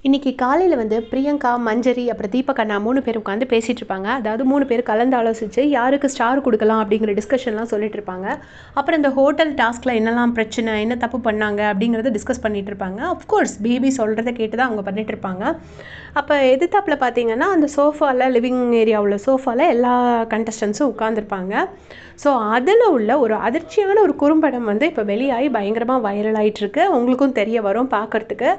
இன்னைக்கு காலையில் வந்து பிரியங்கா, மஞ்சரி, அப்புறம் தீபக் அண்ணா 3 பேர் உட்காந்து பேசிகிட்டு இருப்பாங்க. அதாவது 3 பேர் கலந்து ஆலோசித்து யாருக்கு ஸ்டார் கொடுக்கலாம் அப்படிங்கிற டிஸ்கஷன்லாம் சொல்லிட்டு இருப்பாங்க. அப்புறம் இந்த ஹோட்டல் டாஸ்கில் என்னெல்லாம் பிரச்சனை, என்ன தப்பு பண்ணாங்க அப்படிங்கிறத டிஸ்கஸ் பண்ணிகிட்டு இருப்பாங்க. அஃப்கோர்ஸ் பேபி சொல்கிறத கேட்டு தான் அவங்க பண்ணிகிட்டு இருப்பாங்க. அப்போ எதிர்த்தாப்பில் பார்த்தீங்கன்னா அந்த சோஃபாவில், லிவிங் ஏரியா உள்ள சோஃபாவில் எல்லா கண்டஸ்டன்ஸும் உட்காந்துருப்பாங்க. ஸோ அதில் உள்ள ஒரு அதிர்ச்சியான ஒரு குறும்படம் வந்து இப்போ வெளியாகி பயங்கரமாக வைரல் ஆகிட்டுருக்கு. உங்களுக்கும் தெரிய வரும் பார்க்குறதுக்கு.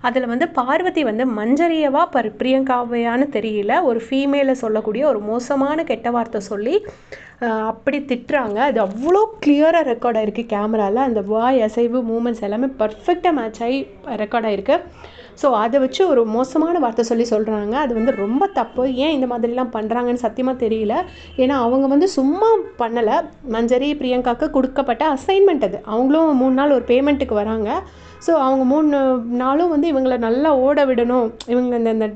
அதில் வந்து பார்வதி வந்து மஞ்சரியவா பிரியங்காவையான்னு தெரியல, ஒரு ஃபீமேலை சொல்லக்கூடிய ஒரு மோசமான கெட்ட வார்த்தை சொல்லி அப்படி திட்டுறாங்க. அது அவ்வளோ கிளியராக ரெக்கார்ட் ஆகிருக்கு கேமராவில். அந்த வாய் அசைவு, மூமெண்ட்ஸ் எல்லாமே பர்ஃபெக்டாக மேட்ச் ஆகி ரெக்கார்ட் ஆகிருக்கு. ஸோ அதை வச்சு ஒரு மோசமான வார்த்தை சொல்கிறாங்க. அது வந்து ரொம்ப தப்பு. ஏன் இந்த மாதிரிலாம் பண்ணுறாங்கன்னு சத்தியமாக தெரியல. ஏன்னா அவங்க வந்து சும்மா பண்ணலை. மஞ்சரி, பிரியங்காவுக்கு கொடுக்கப்பட்ட அசைன்மெண்ட் அது. அவங்களும் 3 நாள் ஒரு பேமெண்ட்டுக்கு வராங்க. ஸோ அவங்க 3 நாளும் வந்து இவங்களை நல்லா ஓட விடணும், இவங்க இந்த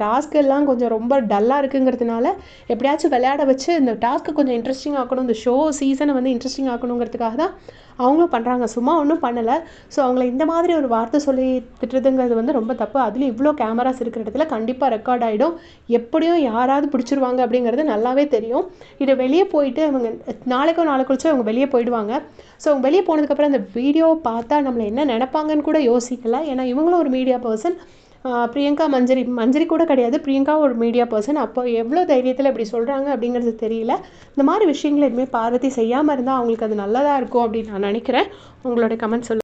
டாஸ்க் எல்லாம் கொஞ்சம் ரொம்ப டல்லாக இருக்குங்கிறதுனால எப்படியாச்சும் விளையாட வச்சு இந்த டாஸ்க்கு கொஞ்சம் இன்ட்ரெஸ்டிங் ஆக்கணும், இந்த ஷோ சீசனை வந்து இன்ட்ரெஸ்டிங் ஆக்கணுங்கிறதுக்காக தான் அவங்களும் பண்ணுறாங்க. சும்மா ஒன்றும் பண்ணலை. ஸோ அவங்கள இந்த மாதிரி ஒரு வார்த்தை சொல்லி திட்டுறதுங்கிறது வந்து ரொம்ப தப்பு. அதுலேயும் இவ்வளோ கேமராஸ் இருக்கிற இடத்துல கண்டிப்பாக ரெக்கார்ட் ஆகிடும். எப்படியும் யாராவது பிடிச்சிருவாங்க அப்படிங்கிறது நல்லாவே தெரியும். இதை வெளியே போயிட்டு அவங்க நாளை கழிச்சு அவங்க வெளியே போயிடுவாங்க. ஸோ அவங்க வெளியே போனதுக்கப்புறம் அந்த வீடியோ பார்த்தா நம்மளை என்ன நினைப்பாங்கன்னு கூட யோசிக்கல. ஏன்னா இவங்களும் ஒரு மீடியா பர்சன். பிரியங்கா, மஞ்சரி கூட கிடையாது, பிரியங்கா ஒரு மீடியா பர்சன். அப்போ எவ்வளோ தைரியத்தில் இப்படி சொல்கிறாங்க அப்படிங்கிறது தெரியல. இந்த மாதிரி விஷயங்கள் எதுவுமே பார்வதி செய்யாமல் இருந்தால் அவங்களுக்கு அது நல்லதாக இருக்கும் அப்படின்னு நான் நினைக்கிறேன். உங்களோட கமெண்ட் சொல்லுங்கள்.